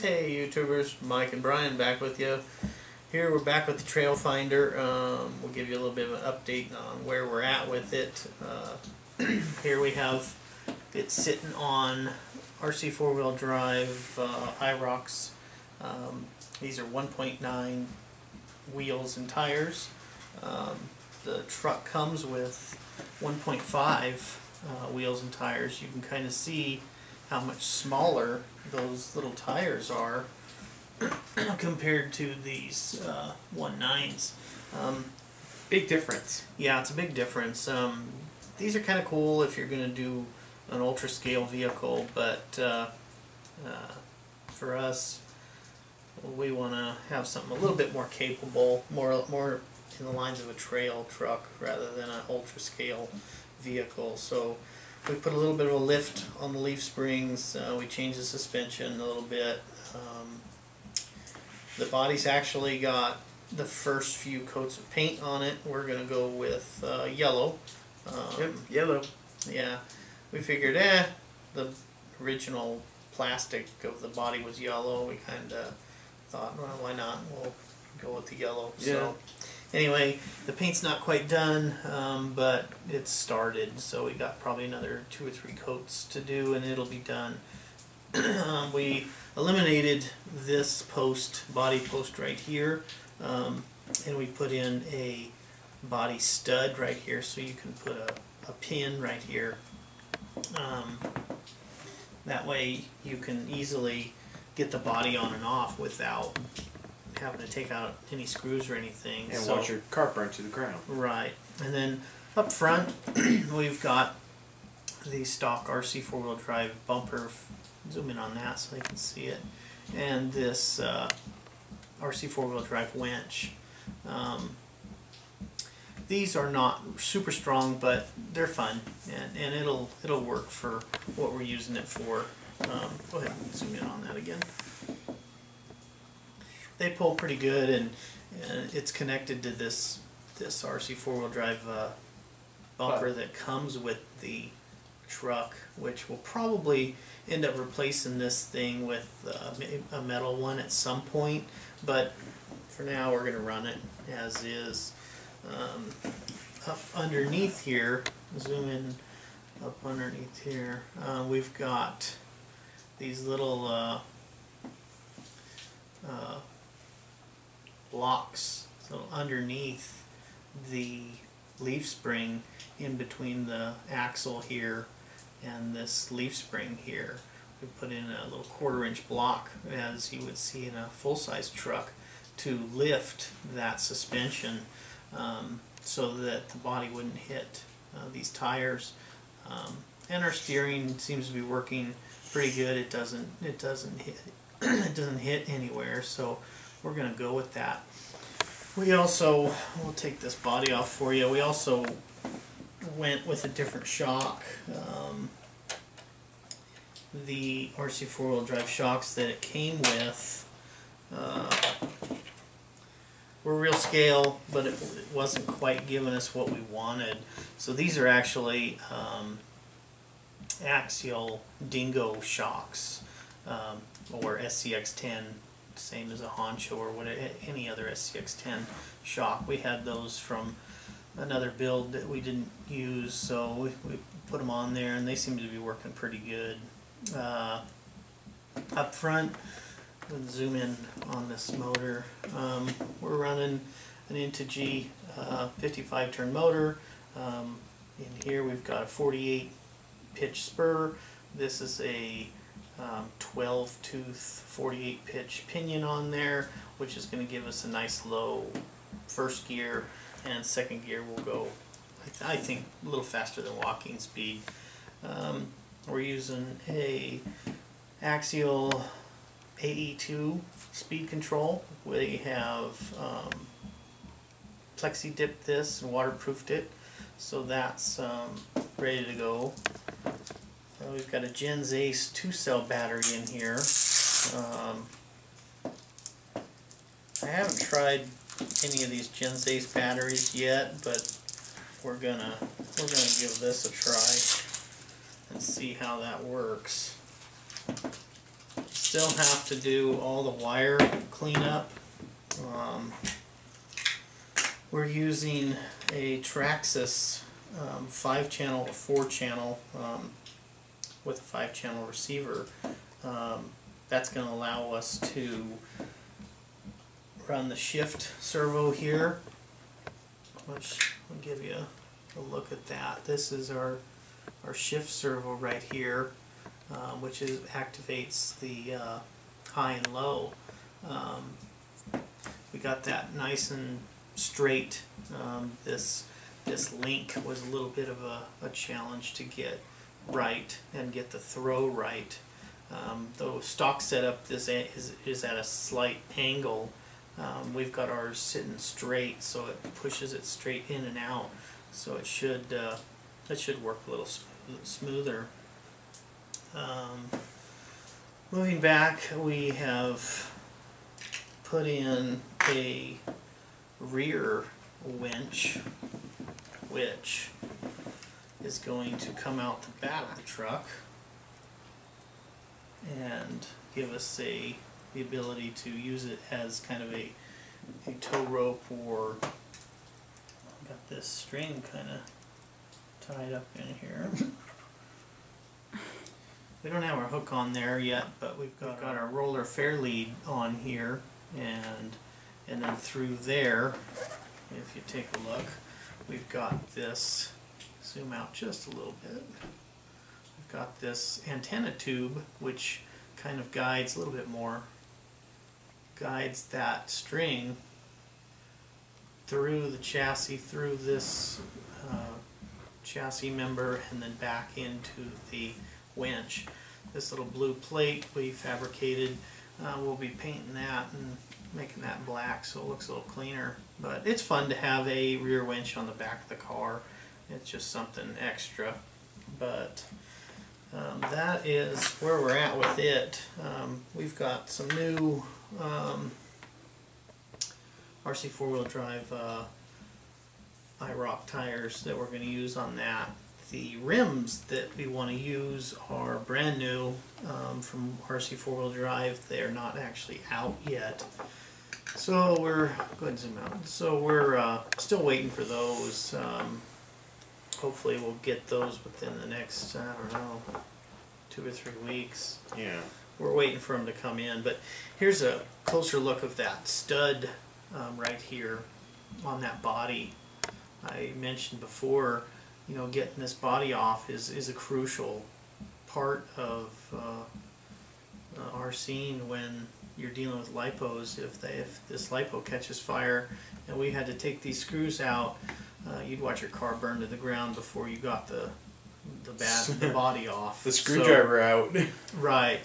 Hey YouTubers, Mike and Brian back with you. Here we're back with the Trail Finder. We'll give you a little bit of an update on where we're at with it. Here we have it sitting on RC 4-wheel drive IROCs. These are 1.9 wheels and tires. The truck comes with 1.5 wheels and tires. You can kind of see how much smaller those little tires are compared to these 1.9s. Big difference. Yeah, it's a big difference. These are kind of cool if you're going to do an ultra scale vehicle, but for us, we want to have something a little bit more capable, more in the lines of a trail truck rather than an ultra scale vehicle. So we put a little bit of a lift on the leaf springs. We changed the suspension a little bit. The body's actually got the first few coats of paint on it. We're going to go with yellow. Yep, yellow. Yeah, we figured, the original plastic of the body was yellow. We kind of thought, well, why not? We'll go with the yellow. Yeah. So anyway, the paint's not quite done, but it's started. So we got probably another 2 or 3 coats to do, and it'll be done. We eliminated this body post right here, and we put in a body stud right here, so you can put a pin right here. That way you can easily get the body on and off without having to take out any screws or anything. And watch your car burn to the ground. Right. And then up front we've got the stock RC 4-wheel drive bumper. Zoom in on that so you can see it. And this RC 4-wheel drive winch. These are not super strong, but they're fun, and it'll work for what we're using it for. Go ahead and zoom in on that again. They pull pretty good, and it's connected to this RC 4-wheel drive bumper that comes with the truck, which will probably end up replacing this thing with a metal one at some point, but for now we're going to run it as is. Up underneath here, zoom in up underneath here, we've got these little blocks. So underneath the leaf spring, in between the axle here and this leaf spring here, we put in a little 1/4-inch block, as you would see in a full-size truck, to lift that suspension so that the body wouldn't hit these tires. And our steering seems to be working pretty good. It doesn't hit it doesn't hit anywhere, so we're going to go with that. We also, we'll take this body off for you. We also went with a different shock. The RC 4-wheel drive shocks that it came with were real scale, but it wasn't quite giving us what we wanted. So these are actually axial dingo shocks, or SCX-10, same as a Honcho or whatever, any other SCX-10 shock. We had those from another build that we didn't use, so we put them on there, and they seem to be working pretty good. Up front, we'll zoom in on this motor. We're running an Integy 55 turn motor. In here we've got a 48 pitch spur. This is a 12 tooth 48 pitch pinion on there, which is going to give us a nice low first gear, and second gear will go, I think, a little faster than walking speed. We're using a axial AE2 speed control. We have plexi dipped this and waterproofed it, so that's ready to go. We've got a Gens Ace 2-cell battery in here. I haven't tried any of these Gens Ace batteries yet, but we're gonna give this a try and see how that works. still have to do all the wire cleanup. We're using a Traxxas 5-channel or 4-channel with a 5-channel receiver. That's going to allow us to run the shift servo here, which I'll give you a look at that. This is our shift servo right here, which activates the high and low. We got that nice and straight. This link was a little bit of a challenge to get right and get the throw right. Though stock setup is at a slight angle, we've got ours sitting straight, so it pushes it straight in and out. So it should work a little smoother. Moving back, we have put in a rear winch, which is going to come out the back of the truck and give us the ability to use it as kind of a tow rope, or got this string kind of tied up in here. We don't have our hook on there yet, but we've got our roller fair lead on here, and then through there, if you take a look, we've got this, zoom out just a little bit, we've got this antenna tube which kind of guides a little bit more, guides that string through the chassis, through this chassis member, and then back into the winch. This little blue plate we fabricated, we'll be painting that and making that black so it looks a little cleaner. But it's fun to have a rear winch on the back of the car. It's just something extra. But that is where we're at with it. We've got some new RC 4-wheel drive IROC tires that we're going to use on that. The rims that we want to use are brand new from RC 4-wheel drive. They're not actually out yet. So we're, go ahead and zoom out. So we're still waiting for those. Hopefully we'll get those within the next, I don't know, 2 or 3 weeks. Yeah. We're waiting for them to come in. But here's a closer look of that stud right here on that body. I mentioned before, you know, getting this body off is a crucial part of our scene when you're dealing with lipos. If this lipo catches fire and we had to take these screws out, you'd watch your car burn to the ground before you got the body off. The screwdriver out. Right.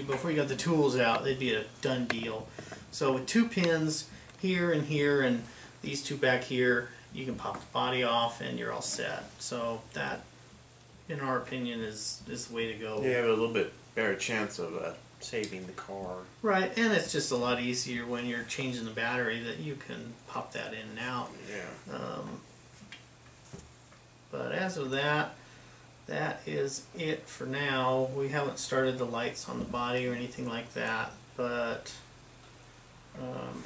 Before you got the tools out, they'd be a done deal. So with 2 pins here and here, and these 2 back here, you can pop the body off and you're all set. So that, in our opinion, is the way to go. You have a little bit better chance of saving the car. Right, and it's just a lot easier when you're changing the battery that you can pop that in and out. Yeah. But as of that is it for now. We haven't started the lights on the body or anything like that. But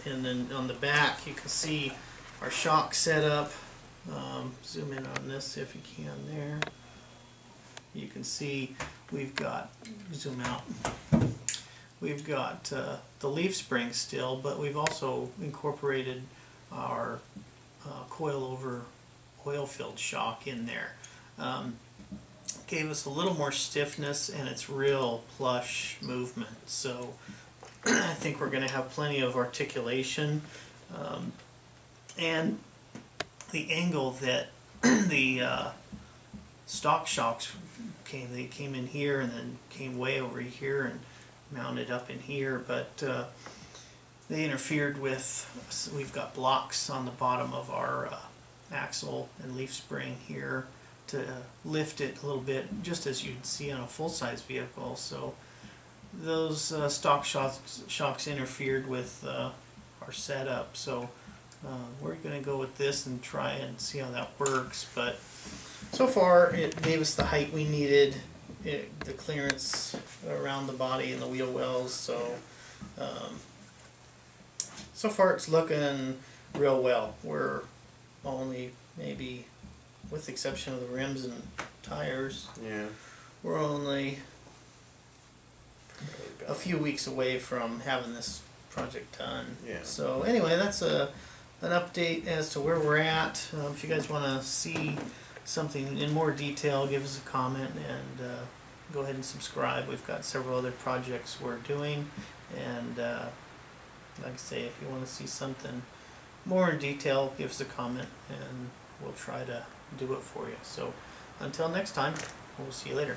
and then on the back you can see our shock setup. Zoom in on this if you can there. You can see we've got, zoom out, we've got the leaf spring still, but we've also incorporated our coil-over oil-filled shock in there. Gave us a little more stiffness and it's real plush movement. So I think we're going to have plenty of articulation. And the angle that the stock shocks came, they came in here and then came way over here and mounted up in here, but they interfered with, we've got blocks on the bottom of our axle and leaf spring here to lift it a little bit, just as you'd see on a full-size vehicle. So those stock shocks interfered with our setup. So we're going to go with this and try and see how that works. But so far it gave us the height we needed, the clearance around the body and the wheel wells. So so far it's looking real well. We're only maybe, with the exception of the rims and tires, Yeah. we're only a few weeks away from having this project done. Yeah. So anyway, that's an update as to where we're at. If you guys want to see something in more detail, give us a comment and go ahead and subscribe. We've got several other projects we're doing, and like I say, if you want to see something more in detail, give us a comment and we'll try to do it for you. So until next time, we'll see you later.